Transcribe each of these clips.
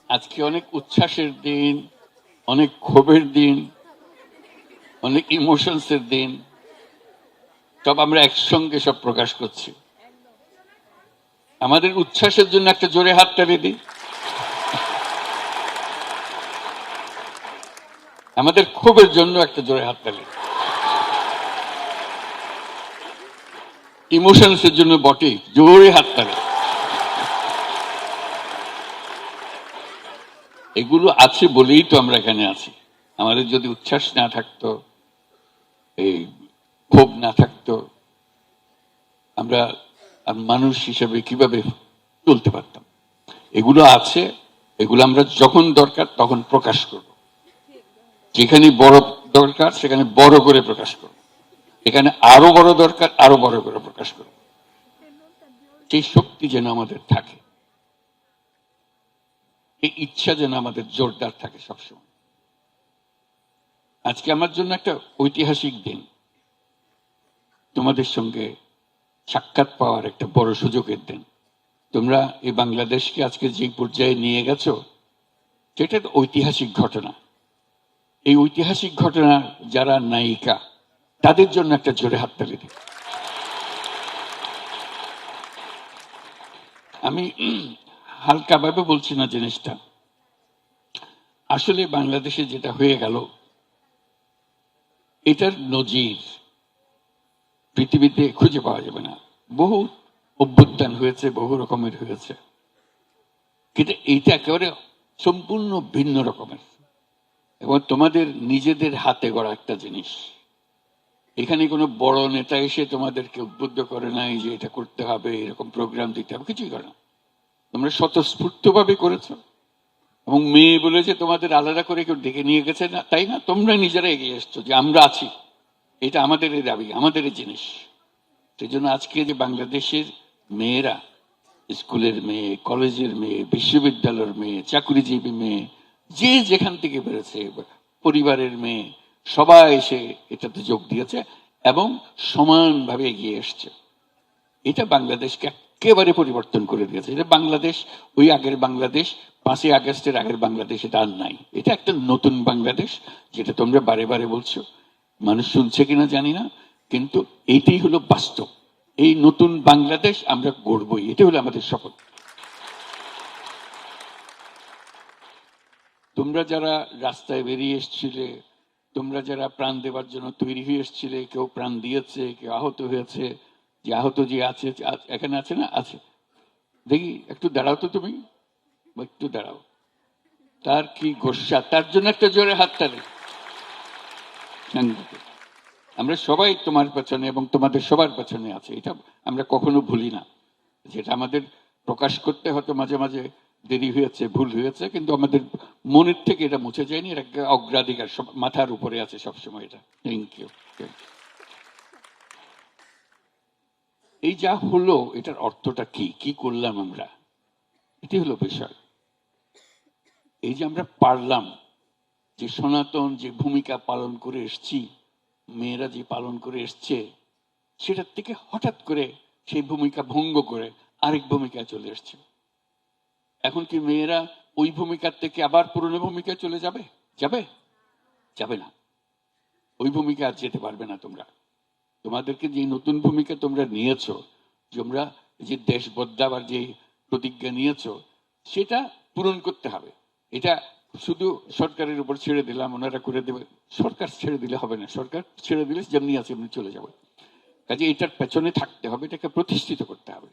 আজকে অনেক উচ্ছ্বাসের দিন, অনেক ক্ষোভের দিন, অনেক ইমোশনসের দিন। সব আমরা একসঙ্গে সব প্রকাশ করছি। আমাদের উচ্ছ্বাসের জন্য একটা জোরে হাততালি দিই, আমাদের ক্ষোভের জন্য একটা জোরে হাততালি, ইমোশনসের জন্য বটে জোরে হাততালি। এগুলো আছে বলেই তো আমরা এখানে আছি। আমাদের যদি উচ্ছ্বাস না থাকতো, এই ক্ষোভ না থাকতো, আমরা মানুষ হিসেবে কিভাবে চলতে পারতাম? এগুলো আছে, এগুলো আমরা যখন দরকার তখন প্রকাশ করব। যেখানে বড় দরকার সেখানে বড় করে প্রকাশ করব, এখানে আরো বড় দরকার আরো বড় করে প্রকাশ করব। সেই শক্তি যেন আমাদের থাকে, এই ইচ্ছা যেন আমাদের জোরদার থাকে সবসময়। আজকে আমার জন্য একটা ঐতিহাসিক দিন, তোমাদের সঙ্গে সাক্ষাৎ পাওয়ার একটা বড় সুযোগের দিন। তোমরা এই বাংলাদেশকে আজকে যে পর্যায়ে নিয়ে গেছো, সেটা ঐতিহাসিক ঘটনা। এই ঐতিহাসিক ঘটনার যারা নায়িকা, তাদের জন্য একটা জোরে হাততালি দিই। আমি হালকাভাবে বলছি না জিনিসটা। আসলে বাংলাদেশে যেটা হয়ে গেল, এটার নজির পৃথিবীতে খুঁজে পাওয়া যাবে না। বহু অভ্যুত্থান হয়েছে, বহু রকমের হয়েছে, কিন্তু এইটা একেবারে সম্পূর্ণ ভিন্ন রকমের এবং তোমাদের নিজেদের হাতে গড়া একটা জিনিস। এখানে কোনো বড় নেতা এসে তোমাদেরকে উদ্বুদ্ধ করে নাই যে এটা করতে হবে, এরকম প্রোগ্রাম দিতে হবে, কিছুই করে না। তোমরা স্বতঃস্ফূর্তভাবে করেছো এবং মেয়ে বলেছে তোমাদের আলাদা করে কেউ ডেকে নিয়ে গেছে না, তাই না? তোমরা নিজেরা এগিয়ে এসছো যে আমরা আছি, এটা আমাদের দাবি, আমাদের জিনিস। সেই জন্য আজকে যে বাংলাদেশের মেয়েরা, স্কুলের মেয়ে, কলেজের মেয়ে, বিশ্ববিদ্যালয়ের মেয়ে, চাকরিজীবী মেয়ে, যে যেখান থেকে বেরোছে, পরিবারের মেয়ে, সবাই এসে এটাতে যোগ দিয়েছে এবং সমানভাবে এগিয়ে এসছে। এটা বাংলাদেশকে একেবারে পরিবর্তন করে দিয়েছে। এটা বাংলাদেশ, ওই আগের বাংলাদেশ, 5ই আগস্টের আগের বাংলাদেশ এটা আর নাই। এটা একটা নতুন বাংলাদেশ, যেটা তোমরা বারে বারে বলছো, মানুষ শুনছে কিনা জানি না, কিন্তু এইটাই হলো বাস্তব। এই নতুন বাংলাদেশ আমরা গড়বই, এটা হলো আমাদের শপথ। তোমরা যারা রাস্তায় বেরিয়ে এসছিলে, তোমরা যারা প্রাণ দেওয়ার জন্য তৈরি হয়ে এসছিলে, কেউ প্রাণ দিয়েছে, কেউ আহত হয়েছে, যে আহত যে আছে এখানে আছে না, আছে, দেখি একটু দাঁড়াও তো, তুমি একটু দাঁড়াও। তার কি গোস্বা, তার জন্য একটা জোরে হাততালি। আমরা সবাই তোমার পেছনে এবং তোমাদের সবার পেছনে আছে, এটা আমরা কখনো ভুলি না। যেটা আমাদের প্রকাশ করতে হয়তো মাঝে মাঝে দেরি হয়েছে, ভুল হয়েছে, কিন্তু আমাদের মনের থেকে এটা মুছে যায়নি। এটা অগ্রাধিকার, সব মাথার উপরে আছে সবসময় এটা। Thank you. এই যা হলো, এটার অর্থটা কি, কি করলাম আমরা, এটি হলো বিষয়। এই যে আমরা পারলাম, যে সনাতন যে ভূমিকা পালন করে এসছি, মেয়েরা যে পালন করে এসছে, সেটার থেকে হঠাৎ করে সেই ভূমিকা ভঙ্গ করে আরেক ভূমিকায় চলে এসছে। এখন কি মেয়েরা ওই ভূমিকার থেকে আবার পুরনো ভূমিকায় চলে যাবে? যাবে? যাবে না। ওই ভূমিকা আর যেতে পারবে না তোমরা। তোমাদেরকে যে নতুন ভূমিকা তোমরা নিয়েছো, তোমরা যে দেশ বদলাবার যে প্রতিজ্ঞা নিয়েছো, সেটা পূরণ করতে হবে। এটা শুধু সরকারের উপর ছেড়ে দিলাম, ওনারা করে দেবে, সরকার ছেড়ে দিলে হবে না। সরকার ছেড়ে দিলে যেমনি আছে এমনি চলে যাবে। কাজে এটার পেছনে থাকতে হবে, এটাকে প্রতিষ্ঠিত করতে হবে।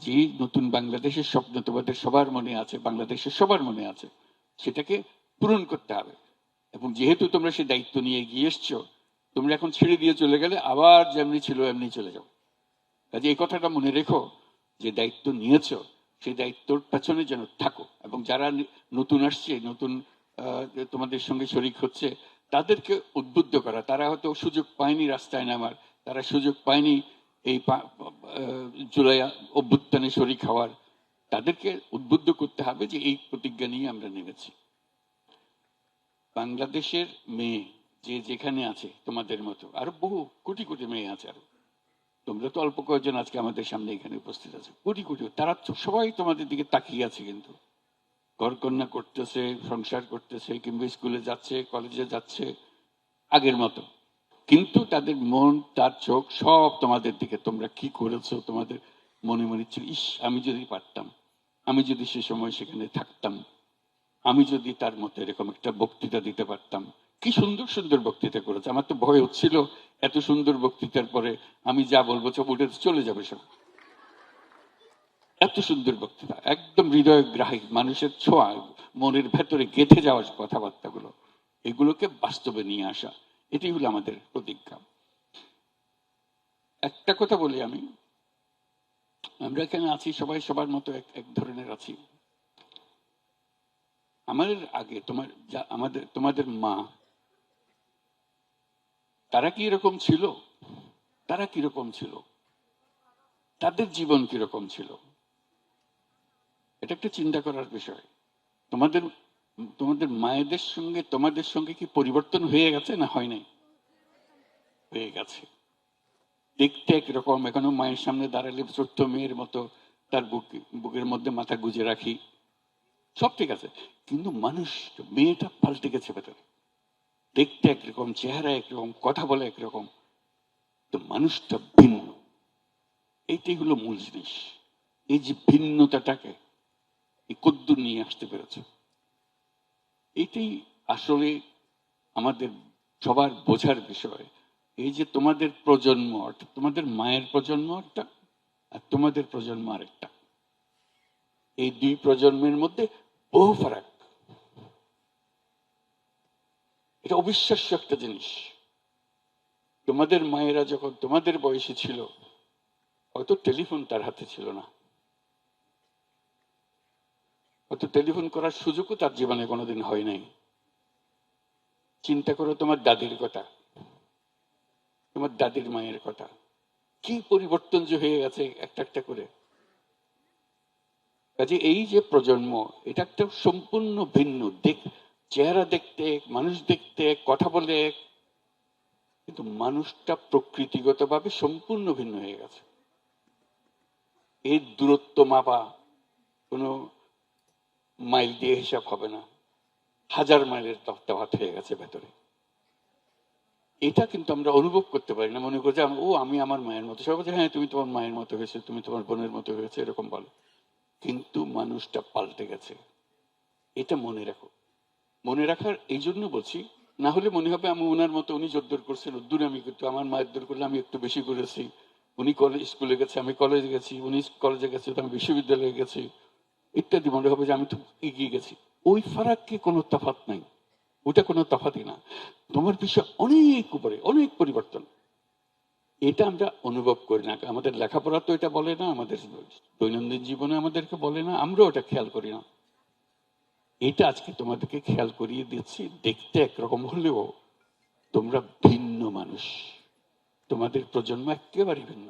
যে নতুন বাংলাদেশের স্বপ্ন তোমাদের সবার মনে আছে, বাংলাদেশের সবার মনে আছে, সেটাকে পূরণ করতে হবে। এবং যেহেতু তোমরা সেই দায়িত্ব নিয়ে এগিয়ে এসছো, তোমরা এখন ছেড়ে দিয়ে চলে গেলে আবার যেমনি ছিল এমনি চলে যাও। কাজে এই কথাটা মনে রেখো, যে দায়িত্ব নিয়েছো সেই দায়িত্বর পেছনে যেন থাকো। এবং যারা নতুন আসছে, নতুন তোমাদের সঙ্গে শরিক হচ্ছে, তাদেরকে উদ্বুদ্ধ করা। তারা হয়তো সুযোগ পায়নি রাস্তায় নামার, তারা সুযোগ পায়নি এই জুলাই অভ্যুত্থানে শরিক হওয়ার, তাদেরকে উদ্বুদ্ধ করতে হবে যে এই প্রতিজ্ঞা নিয়ে আমরা নেমেছি। বাংলাদেশের মেয়ে যে যেখানে আছে, তোমাদের মতো আরো বহু কোটি কোটি মেয়ে আছে, আরো তোমরা তো অল্প কয়েকজন আজকে আমাদের সামনে এখানে উপস্থিত আছে, কোটি কোটি, তারা সবাই তোমাদের দিকে তাকিয়ে আছে। কিন্তু ঘরকন্যা করতেছে, সংসার করতেছে, কিংবা স্কুলে যাচ্ছে, কলেজে যাচ্ছে আগের মতো, কিন্তু তাদের মন, তার চোখ সব তোমাদের দিকে। তোমরা কি করেছো, তোমাদের মনে মনে ছিল, ইস আমি যদি পারতাম, আমি যদি সে সময় সেখানে থাকতাম, আমি যদি তার মতো এরকম একটা বক্তৃতা দিতে পারতাম। কি সুন্দর সুন্দর বক্তৃতা করেছে। আমার তো ভয় হচ্ছিল এত সুন্দর বক্তৃতার পরে আমি যা বলবো সব উঠে চলে যাবে সব। এত সুন্দর বক্তৃতা, একদম হৃদয়গ্রাহী, মানুষের ছোঁয়া, মনের ভেতরে গেঁথে যাওয়ার কথাবার্তাগুলো, এগুলোকে বাস্তবে নিয়ে আসা, এটাই হলো আমাদের প্রতিজ্ঞা। একটা কথা বলি আমি, আমরা এখানে আছি সবাই সবার মতো এক এক ধরনের আছি। আমাদের আগে তোমাদের মা, তারা কি এরকম ছিল? তারা কিরকম ছিল? তাদের জীবন কিরকম ছিল? এটা একটা চিন্তা করার বিষয়। তোমাদের তোমাদের মায়েদের সঙ্গে তোমাদের সঙ্গে কি পরিবর্তন হয়ে গেছে না হয় নাই? হয়ে গেছে। দেখতে একরকম, এখনো মায়ের সামনে দাঁড়ালে ছোট্ট মেয়ের মতো তার বুকের মধ্যে মাথা গুজে রাখি, সব ঠিক আছে, কিন্তু মানুষ, মেয়েটা পাল্টে গেছে ভেতরে। দেখতে একরকম, চেহারা একরকম, কথা বলে একরকম, তো মানুষটা ভিন্ন। এইটাই হলো মূল জিনিস। এই যে ভিন্নতাটাকে এই কদ্দুর নিয়ে আসতে পেরেছ, এটাই আসলে আমাদের সবার বোঝার বিষয়। এই যে তোমাদের প্রজন্ম, তোমাদের মায়ের প্রজন্ম একটা, আর তোমাদের প্রজন্ম আরেকটা, এই দুই প্রজন্মের মধ্যে বহু ফারাক। এটা অবিশ্বাস্য একটা জিনিস। তোমাদের মায়েরা যখন তোমাদের বয়সে ছিল, হয়তো টেলিফোন তার হাতে ছিল না, হয়তো টেলিফোন করার সুযোগও তার জীবনে কোনোদিন হয় নাই। চিন্তা করো তোমার দাদির কথা, তোমার দাদির মায়ের কথা, কি পরিবর্তন যে হয়ে গেছে একটা একটা করে। কাজে এই যে প্রজন্ম, এটা একটা সম্পূর্ণ ভিন্ন দিক। চেহারা দেখতে, মানুষ দেখতে, কথা বলে, কিন্তু মানুষটা প্রকৃতিগতভাবে সম্পূর্ণ ভিন্ন হয়ে গেছে। এর দূরত্ব মাপা কোনো মাইল দিয়ে হিসাব হবে না, 1000 মাইলের তফাৎ হয়ে গেছে ভেতরে। এটা কিন্তু আমরা অনুভব করতে পারি না, মনে করি যে ও আমি আমার মায়ের মতো। সবাই বলছে হ্যাঁ তুমি তোমার মায়ের মতো হয়েছে, তুমি তোমার বোনের মতো হয়েছে, এরকম বলো, কিন্তু মানুষটা পাল্টে গেছে। এটা মনে রাখো। মনে রাখার এই জন্য বলছি, না হলে মনে হবে আমি ওনার মতো, উনি জোরদার করছেন ওদ্দুর আমি কিন্তু আমার মায়ের দূর করলে আমি একটু বেশি করেছি, উনি কলেজ স্কুলে গেছে আমি কলেজে গেছি, উনি কলেজে গেছে তো আমি বিশ্ববিদ্যালয়ে গেছি, ইত্যাদি। মনে হবে যে আমি তো এগিয়ে গেছি। ওই ফারাককে কোনো তফাৎ নাই, ওটা কোনো তফাতই না। তোমার বিষয় অনেক উপরে, অনেক পরিবর্তন। এটা আমরা অনুভব করি না, আমাদের লেখাপড়া তো এটা বলে না, আমাদের দৈনন্দিন জীবনে আমাদেরকে বলে না, আমরাও এটা খেয়াল করি না। এটা আজকে তোমাদেরকে খেয়াল করিয়ে দিচ্ছি। দেখতে একরকম হলেও তোমরা ভিন্ন মানুষ, তোমাদের প্রজন্ম একেবারে ভিন্ন।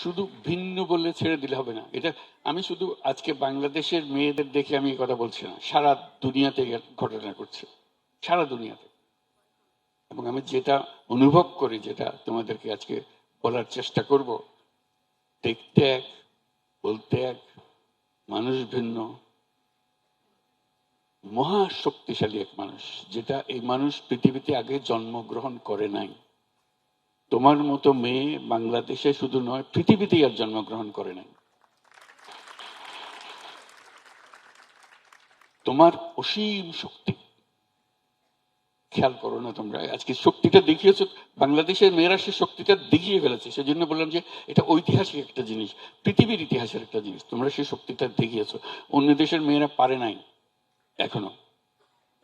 শুধু ভিন্ন বলে ছেড়ে দিলে হবে না। এটা আমি শুধু আজকে বাংলাদেশের মেয়েদের দেখে আমি এই কথা বলছি না, সারা দুনিয়াতে ঘটনা করছে, সারা দুনিয়াতে। এবং আমি যেটা অনুভব করি, যেটা তোমাদেরকে আজকে বলার চেষ্টা করব, দেখতে এক, বলতে এক, মানুষ ভিন্ন, মহা শক্তিশালী এক মানুষ, যেটা এই মানুষ পৃথিবীতে আগে জন্মগ্রহণ করে নাই। তোমার মতো মেয়ে বাংলাদেশে শুধু নয়, পৃথিবীতেই আর জন্মগ্রহণ করে নাই। তোমার অসীম শক্তি খেয়াল করো না তোমরা, আজকে শক্তিটা দেখিয়েছো, বাংলাদেশের মেয়েরা সে শক্তিটা দেখিয়ে ফেলেছে। সেজন্য বললাম যে এটা ঐতিহাসিক একটা জিনিস, পৃথিবীর ইতিহাসের একটা জিনিস, তোমরা সেই শক্তিটা দেখিয়েছো, অন্য দেশের মেয়েরা পারে নাই এখনো।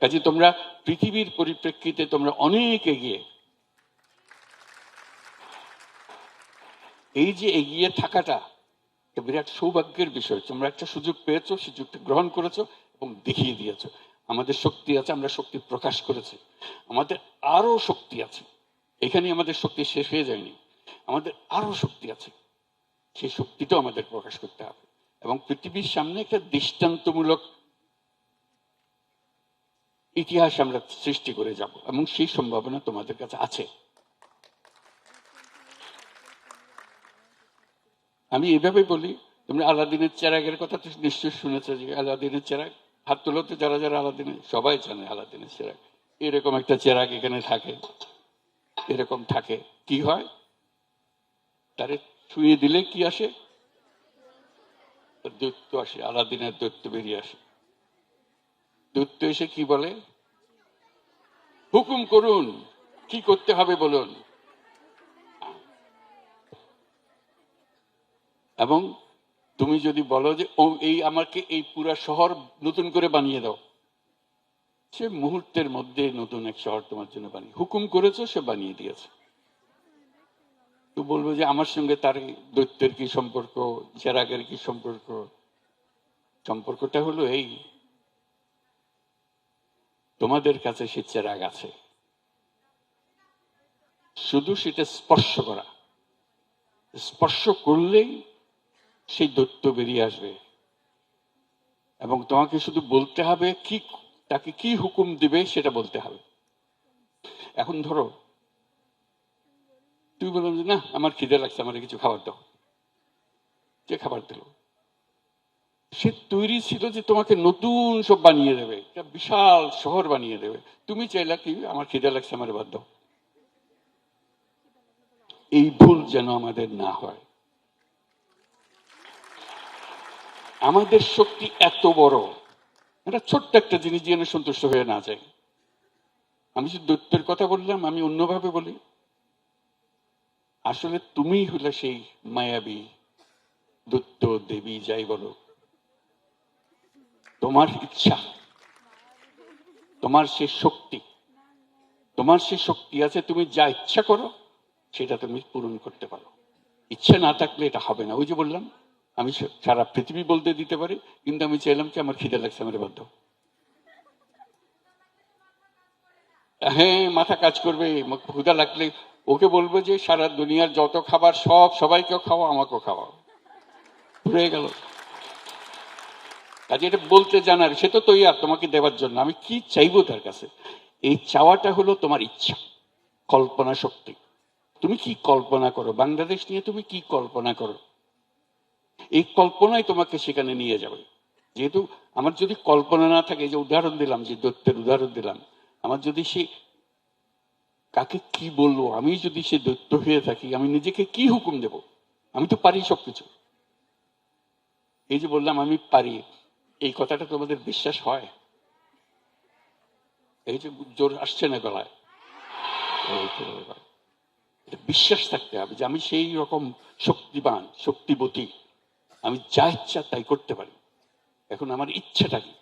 কাজে তোমরা পৃথিবীর পরিপ্রেক্ষিতে তোমরা অনেক এগিয়ে। এই যে এগিয়ে থাকাটা একটা বিরাট সৌভাগ্যের বিষয়। তোমরা একটা সুযোগ পেয়েছো, সুযোগটা গ্রহণ করেছো এবং দেখিয়ে দিয়েছো। আমাদের শক্তি আছে, আমরা শক্তি প্রকাশ করেছি, আমাদের আরো শক্তি আছে। এখানে আমাদের শক্তি শেষ হয়ে যায়নি, আমাদের আরো শক্তি আছে, সেই শক্তিটাও আমাদের প্রকাশ করতে হবে এবং পৃথিবীর সামনে একটা দৃষ্টান্তমূলক ইতিহাস আমরা সৃষ্টি করে যাব, এবং সেই সম্ভাবনা তোমাদের কাছে আছে। আমি এভাবে বলি, তোমরা আলাদিনের চেরাগের কথা তো নিশ্চয়ই শুনেছো, যে আলাদিনের চেরাগ, হাত তোলো তো যারা যারা আলাদিনের, সবাই জানে আলাদিনের চেরাগ। এরকম একটা চেরাগ এখানে থাকে, এরকম থাকে। কি হয়, তারে ছুঁয়ে দিলে কি আসে? দৈত্য আসে, আলাদিনের দৈত্য বেরিয়ে আসে। দৈত্য এসে কি বলে? হুকুম করুন, কি করতে হবে বলুন। এবং তুমি যদি বলো যে ও এই আমাকে এই পুরা শহর নতুন করে বানিয়ে দাও, সে মুহূর্তের মধ্যে নতুন এক শহর তোমার জন্য বানিয়ে, হুকুম করেছো, সে বানিয়ে দিয়েছে। তো বলবো যে আমার সঙ্গে তার দৈত্যের কি সম্পর্ক, চেরাগের কি সম্পর্ক? সম্পর্কটা হলো এই, তোমাদের কাছে সে চেরাগ আছে, শুধু সেটা স্পর্শ করা, স্পর্শ করলেই সেই দৈত্য বেরিয়ে আসবে। এবং তোমাকে শুধু বলতে হবে কি, তাকে কি হুকুম দিবে সেটা বলতে হবে। এখন ধরো তুমি বললাম যে না আমার খিদে লাগছে, আমার কিছু খাবার দাও, যে খাবার দিল, সে তৈরি ছিল যে তোমাকে নতুন সব বানিয়ে দেবে, একটা বিশাল শহর বানিয়ে দেবে। তুমি চাইলা কি, আমার খিদে লাগছে, আমার বাদ দাও। এই ভুল যেন আমাদের না হয়। আমাদের শক্তি এত বড়, এটা ছোট্ট একটা জিনিস যেন সন্তুষ্ট হয়ে না যায়। আমি যে দৈত্যের কথা বললাম, আমি অন্যভাবে বলি, আসলে তুমি হলে সেই মায়াবী দৈত্য, দেবী, যাই বলো। তোমার ইচ্ছা, তোমার সে শক্তি, তোমার সে শক্তি আছে, তুমি যা ইচ্ছা করো সেটা তুমি পূরণ করতে পারো। ইচ্ছা না থাকলে এটা হবে না। ওই যে বললাম, আমি সারা পৃথিবী বলতে দিতে পারি, কিন্তু আমি চাইলাম কি আমার খিদে লাগছে, আমার বাধ্য। হ্যাঁ, মাথা কাজ করবে, ক্ষুধা লাগলে ওকে বলবো যে সারা দুনিয়ার যত খাবার সব সবাইকেও খাওয়া, আমাকেও খাওয়া, হয়ে গেল। কাজে এটা বলতে জানার, সে তো তৈরি তোমাকে দেওয়ার জন্য। আমি কি চাইবো তার কাছে? এই চাওয়াটা হলো তোমার ইচ্ছা, কল্পনা শক্তি। তুমি কি কল্পনা করো, বাংলাদেশ নিয়ে তুমি কি কল্পনা করো, এই কল্পনাই তোমাকে সেখানে নিয়ে যাবে। যেহেতু আমার যদি কল্পনা না থাকে, যে উদাহরণ দিলাম, যে দৈত্যের উদাহরণ দিলাম, আমার যদি সে কাকে কি বলবো, আমি যদি সে দৈত্য হয়ে থাকি, আমি নিজেকে কি হুকুম দেব? আমি তো পারি সবকিছু। এই যে বললাম আমি পারি, এই কথাটা তোমাদের বিশ্বাস হয়? এই যে জোর আসছে না গলায়, বিশ্বাস থাকতে হবে যে আমি সেই রকম শক্তিবান, শক্তিবতী, আমি যা ইচ্ছা তাই করতে পারি। এখন আমার ইচ্ছাটা কি?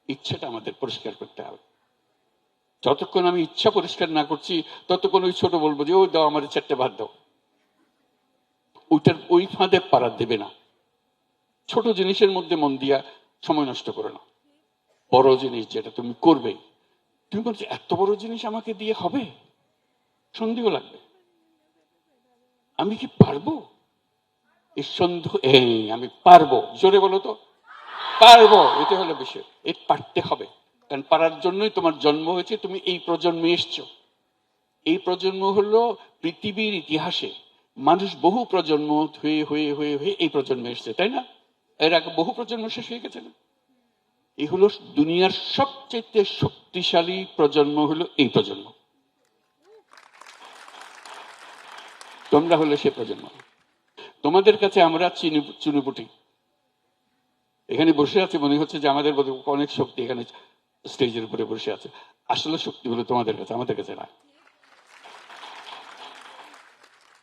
ইচ্ছাটা আমাদের পরিষ্কার করতে হবে। যতক্ষণ আমি ইচ্ছা পরিষ্কার না করছি, ততক্ষণ ওই ছোট বলবো যে ওই দাও আমার 4টে ভাত দাও, ওইটার ওই ফাঁদে পাড়া দেবে না। ছোট জিনিসের মধ্যে মন দিয়া সময় নষ্ট করে না। বড় জিনিস যেটা তুমি করবে, তুমি বলছো এত বড় জিনিস আমাকে দিয়ে হবে, সন্দেহ লাগবে, আমি কি পারবো? এই সন্দেহ, আমি পারবো, জোরে বলো তো, পারবো, এটা হলো বিষয়। এই পারতে হবে, কারণ পারার জন্যই তোমার জন্ম হয়েছে, তুমি এই প্রজন্মে এসছো। এই প্রজন্ম হলো পৃথিবীর ইতিহাসে মানুষ বহু প্রজন্ম হয়ে হয়ে হয়ে হয়ে এই প্রজন্মে এসছে, তাই না? এর আগে বহু প্রজন্ম শেষ হয়ে গেছে না? এই হলো দুনিয়ার সবচেয়ে শক্তিশালী প্রজন্ম, হলো এই প্রজন্ম। তোমরা হলে সে প্রজন্ম। তোমাদের কাছে আমরা চুনুপুটি, এখানে বসে আছে, মনে হচ্ছে যে আমাদের অনেক শক্তি এখানে স্টেজের উপরে বসে আছে। আসলে শক্তি হলো তোমাদের কাছে, আমাদের কাছে না।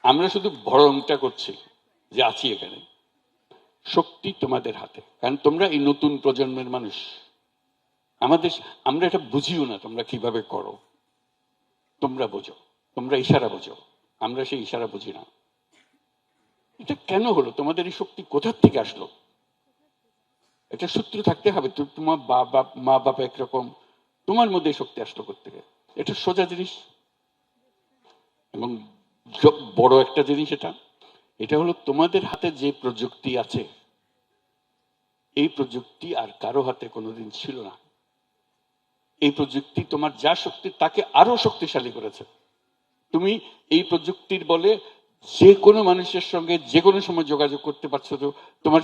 আমরা শুধু ভরংটা করছি যে আছি এখানে। শক্তি তোমাদের হাতে, কারণ তোমরা এই নতুন প্রজন্মের মানুষ। আমরা এটা বুঝিও না তোমরা কিভাবে করো, তোমরা বোঝো, তোমরা ইশারা বোঝো, আমরা সেই ইশারা বুঝি না। এটা কেন হলো? তোমাদের এই শক্তি কোথার থেকে আসলো? এটা সূত্র থাকতে হবে। তোমার মা বাবা একরকম, তোমার মধ্যে শক্তি আসলো কোত্থেকে? এটা সোজা জিনিস এবং বড় একটা জিনিস। এটা হলো তোমাদের হাতে যে প্রযুক্তি আছে, এই প্রযুক্তি আর কারো হাতে কোনোদিন ছিল না। এই প্রযুক্তি তোমার যা শক্তি তাকে আরো শক্তিশালী করেছে। তুমি এই প্রযুক্তির বলে যে কোনো মানুষের সঙ্গে যে কোনো সময় যোগাযোগ করতে পারছো, তো তোমার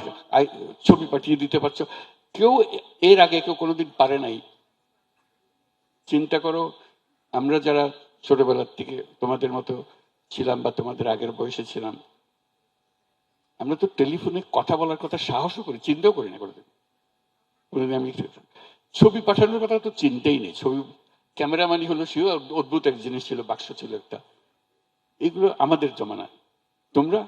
ছবি পাঠিয়ে দিতে পারছো। কেউ এর আগে কেউ কোনোদিন পারে নাই। চিন্তা করো, আমরা যারা ছোটবেলার থেকে তোমাদের মতো ছিলাম বা তোমাদের আগের বয়সে ছিলাম, আমরা তো টেলিফোনে কথা বলার কথা সাহসও করি, চিন্তাও করি না কোনোদিন। আমি ছবি পাঠানোর কথা তো চিন্তাই নেই। ছবি ক্যামেরাম্যানই হলো, সেও অদ্ভুত এক জিনিস ছিল, বাক্স ছিল একটা। এগুলো আমাদের জমানা। তোমরা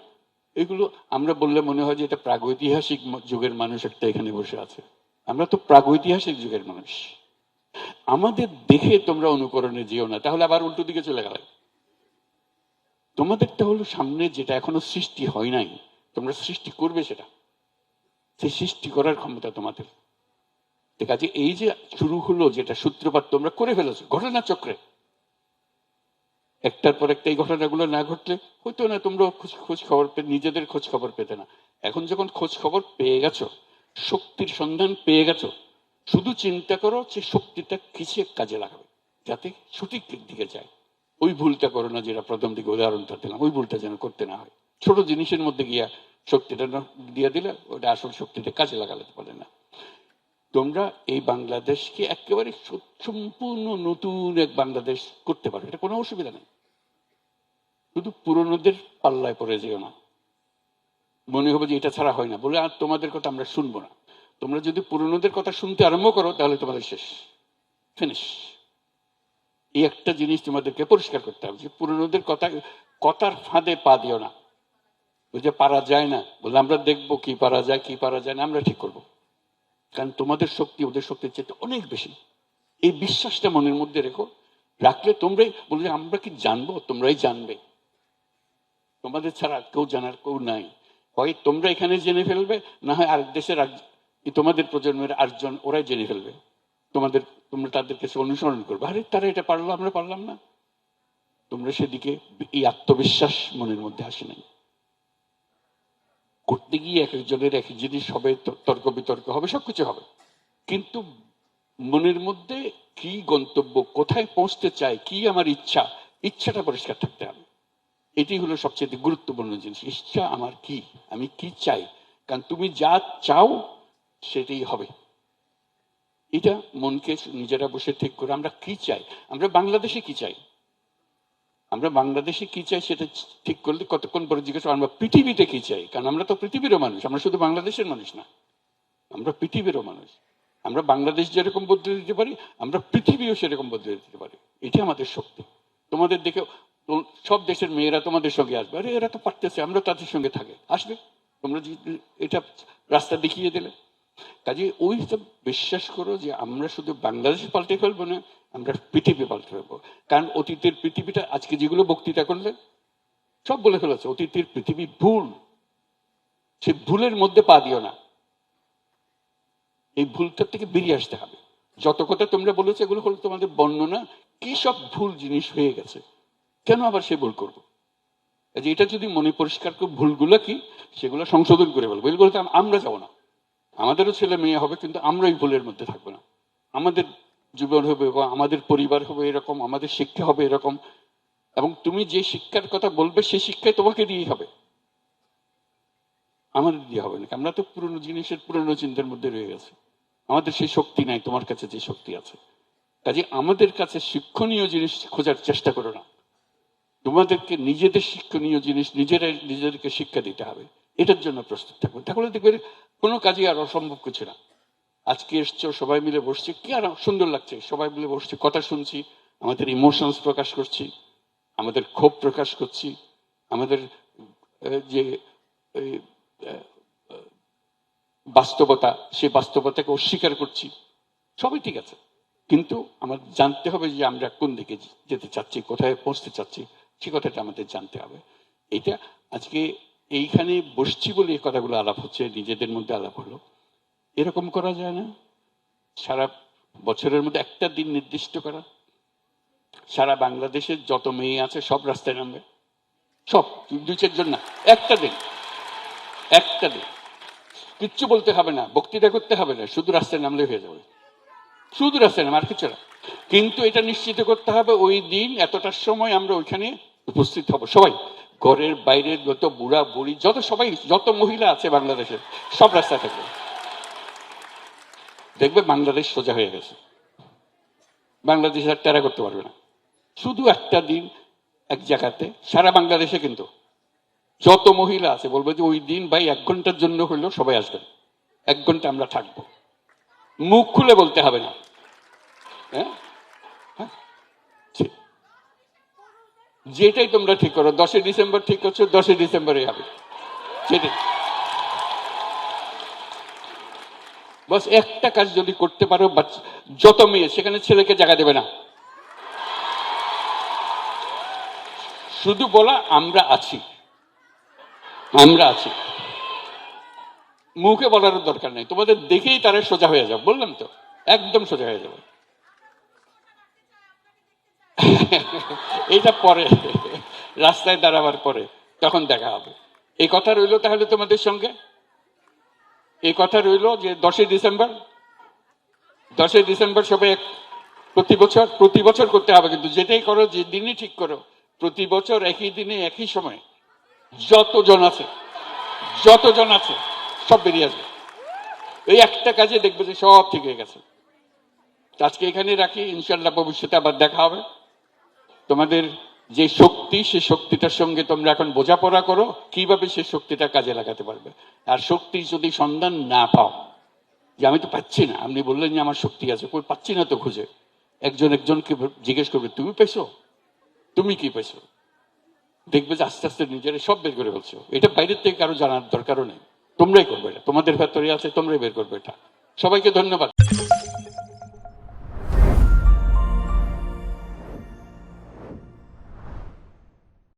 এগুলো আমরা বললে মনে হয় যে এটা প্রাগৈতিহাসিক যুগের মানুষ একটা এখানে বসে আছে। আমরা তো প্রাগৈতিহাসিক যুগের মানুষ। আমাদের দেখে তোমরা অনুকরণে যেও না, তাহলে আবার উল্টো দিকে চলে গেলে। তোমাদেরটা হলো সামনে, যেটা এখনো সৃষ্টি হয় নাই, তোমরা সৃষ্টি করবে সেটা। সেই সৃষ্টি করার ক্ষমতা তোমাদের। ঠিক আছে, এই যে শুরু হলো, যেটা সূত্রপাত তোমরা করে ফেলেছো ঘটনা চক্রে, একটার পর একটা এই ঘটনাগুলো না ঘটলে হইতো না। তোমরা খোঁজ খবর নিজেদের খোঁজ খবর পেতে না। এখন যখন খোঁজ খবর পেয়ে গেছো, শক্তির সন্ধান পেয়ে গেছো, শুধু চিন্তা করো যে শক্তিটা কিসে কাজে লাগাবে যাতে সঠিক দিকে যায়। ওই ভুলটা করো না, যেটা প্রথম দিকে উদাহরণটা দিলাম, ওই ভুলটা যেন করতে না হয়। ছোট জিনিসের মধ্যে গিয়া শক্তিটা দিয়ে দিলে ওটা আসল শক্তিটা কাজে লাগালে বলে না। তোমরা এই বাংলাদেশকে একেবারে সম্পূর্ণ নতুন এক বাংলাদেশ করতে পারো, এটা কোনো অসুবিধা নেই। শুধু পুরনোদের পাল্লায় পড়ে যেও না। মনে হবে যে এটা ছাড়া হয় না বলে আর তোমাদের কথা আমরা শুনবো না। তোমরা যদি পুরনোদের কথা শুনতে আরম্ভ করো তাহলে তোমাদের শেষ, ফিনিশ। এই একটা জিনিস তোমাদেরকে পরিষ্কার করতে হবে যে পুরনোদের কথার ফাঁদে পা দিও না। বুঝে পারা যায় না বলে আমরা দেখবো কি পারা যায় কি পারা যায় না আমরা ঠিক করবো। কারণ তোমাদের শক্তি ওদের শক্তির চেয়ে অনেক বেশি। এই বিশ্বাসটা মনের মধ্যে রেখো। রাখলে তোমরাই বলবে আমরা কি জানবো, তোমরাই জানবে। তোমাদের ছাড়া কেউ জানার কেউ নাই। হয় তোমরা এখানে জেনে ফেলবে, না হয় আরেক দেশের তোমাদের প্রজন্মের আরেকজন ওরাই জেনে ফেলবে। তোমরা তাদের কাছে অনুসরণ করবে, আরে তারা এটা পারলো আমরা পারলাম না। তোমরা সেদিকে এই আত্মবিশ্বাস মনের মধ্যে আসে নাই। করতে গিয়ে এক একজনের এক জিনিস হবে, তর্ক বিতর্ক হবে, সবকিছু হবে, কিন্তু মনের মধ্যে কি গন্তব্য, কোথায় পৌঁছতে চাই, কি আমার ইচ্ছাটা পরিষ্কার থাকতে হবে। এটি হলো সবচেয়ে গুরুত্বপূর্ণ জিনিস। ইচ্ছা আমার কি, আমি কি চাই। কারণ তুমি যা চাও সেটাই হবে। এটা মনকে নিজেরা বসে ঠিক করে আমরা কি চাই, আমরা বাংলাদেশে কি চাই, আমরা বাংলাদেশে কি চাই সেটা ঠিক করলে কতক্ষণ পরে জিজ্ঞেস আমরা পৃথিবীতে কি চাই। কারণ আমরা তো পৃথিবীরও মানুষ, আমরা শুধু বাংলাদেশের মানুষ না, আমরা পৃথিবীরও মানুষ। আমরা বাংলাদেশ যেরকম বদলে দিতে পারি, আমরা পৃথিবীও সেরকম বদলে দিতে পারি। এটা আমাদের শক্তি। তোমাদের দেখে সব দেশের মেয়েরা তোমাদের সঙ্গে আসবে, আরে এরা তো পারতেছে, আমরা তাদের সঙ্গে থাকে, আসবে। তোমরা এটা রাস্তা দেখিয়ে দিলে। কাজে ওই সব বিশ্বাস করো যে আমরা শুধু বাংলাদেশ পাল্টে ফেলবো না, আমরা পৃথিবী পাল্টে ফেলবো। কারণ অতীতের পৃথিবীটা আজকে যেগুলো বক্তৃতা করলে সব বলে ফেলেছে, অতীতের পৃথিবী ভুল। সে ভুলের মধ্যে পা দিও না। এই ভুলটার থেকে বেরিয়ে আসতে হবে। যত কথা তোমরা বলেছো এগুলো হলো তোমাদের বর্ণনা, কি সব ভুল জিনিস হয়ে গেছে, কেন আবার সে ভুল করবো। এটা যদি মনে পরিষ্কার করে ভুলগুলো কি সেগুলো সংশোধন করে বলবো। এগুলোতে আমরা যাবো না, আমাদেরও ছেলে মেয়ে হবে, কিন্তু আমরা এই ভুলের মধ্যে থাকবো না। আমাদের জীবন হবে, আমাদের পরিবার হবে এরকম, আমাদের শিক্ষা হবে এরকম। এবং তুমি যে শিক্ষার কথা বলবে সেই শিক্ষায় তোমাকে দিয়েই হবে, আমাদের দিয়ে হবে না। আমরা তো পুরনো জিনিসের পুরনো চিন্তার মধ্যে রয়ে গেছে, আমাদের সেই শক্তি নাই তোমার কাছে যে শক্তি আছে। কাজে আমাদের কাছে শিক্ষণীয় জিনিস খোঁজার চেষ্টা করো না, তোমাদেরকে নিজেদের শিক্ষণীয় জিনিস নিজেদেরকে শিক্ষা দিতে হবে। এটার জন্য প্রস্তুত থাকবে, তাহলে দেখবে কোনো কাজই আর অসম্ভব কিছু না। আজকে এসছো, সবাই মিলে বসছি, কি আর সুন্দর লাগছে, সবাই মিলে বসছি, কথা শুনছি, আমাদের ইমোশনস প্রকাশ করছি, আমাদের ক্ষোভ প্রকাশ করছি, আমাদের যে বাস্তবতা সেই বাস্তবতাকে অস্বীকার করছি, সবই ঠিক আছে। কিন্তু আমাদের জানতে হবে যে আমরা কোন দিকে যেতে চাচ্ছি, কোথায় পৌঁছতে চাচ্ছি, সে কথাটা আমাদের জানতে হবে। এটা আজকে এইখানে বসছি বলে এই কথাগুলো আলাপ হচ্ছে, নিজেদের মধ্যে আলাপ হলো। এরকম করা যায় না সারা বছরের মধ্যে একটা দিন নির্দিষ্ট করা, সারা বাংলাদেশের যত মেয়ে আছে সব রাস্তায় নামবে, সব, 2-4 জন না, একটা দিন কিচ্ছু বলতে হবে না, বক্তৃতা করতে হবে না, শুধু রাস্তায় নামলে হয়ে যাবে, শুধু রাস্তায় নাম, আর কিছু না। কিন্তু এটা নিশ্চিত করতে হবে ওই দিন এতটার সময় আমরা ওইখানে উপস্থিত হব, সবাই ঘরের বাইরের যত বুড়া বুড়ি যত সবাই যত মহিলা আছে বাংলাদেশের সব রাস্তা থাকবে, দেখবে বাংলাদেশ সোজা হয়ে গেছে। বাংলাদেশ আর টেরা করতে পারবে না। শুধু একটা দিন এক জায়গাতে সারা বাংলাদেশে কিন্তু যত মহিলা আছে বলবে যে ওই দিন ভাই 1 ঘন্টার জন্য হইলেও সবাই আসবেন, 1 ঘন্টা আমরা থাকবো, মুখ খুলে বলতে হবে না। হ্যাঁ, যেটাই তোমরা ঠিক করো, 10 ডিসেম্বর ঠিক করছো, 10 ডিসেম্বরে হবে সেটাই। বস একটা কাজ যদি করতে পারো, যত মেয়ে সেখানে ছেলেকে জায়গা দেবে না, শুধু বলা আমরা আছি, আমরা আছি, মুখে বলার দরকার নেই, তোমাদের দেখেই তারা সোজা হয়ে যাবে। বললাম তো, একদম সোজা হয়ে যাবে। এইটা পরে রাস্তায় দাঁড়াবার পরে তখন দেখা হবে। এই কথা রইল তাহলে তোমাদের সঙ্গে, এই কথা রইল যে 10 ডিসেম্বর, 10 ডিসেম্বর সবাই প্রতি বছর করতে হবে, কিন্তু যেটাই করো, যে দিনই ঠিক করো, প্রতি বছর একই দিনে একই সময় যতজন আছে সব বেরিয়ে আসবে। এই একটা কাজে দেখবে যে সব ঠিক হয়ে গেছে। আজকে এখানে রাখি, ইনশাল্লাহ ভবিষ্যতে আবার দেখা হবে। তোমাদের যে শক্তি, সে শক্তিটার সঙ্গে তোমরা এখন বোঝাপড়া করো কিভাবে সে শক্তিটা কাজে লাগাতে পারবে। আর শক্তি যদি সন্ধান না পাও, যে আমি তো পাচ্ছি না, আপনি বললেন যে আমার শক্তি আছে, কই পাচ্ছি না তো খুঁজে, একজনকে জিজ্ঞেস করবে তুমি পেয়েছো, তুমি কি পেয়েছো, দেখবে যে আস্তে আস্তে নিজেরা সব বের করে ফেলছো। এটা বাইরের থেকে কারো জানার দরকারও নেই, তোমরাই করবে, এটা তোমাদের ভেতরে আছে, তোমরাই বের করবে এটা। সবাইকে ধন্যবাদ।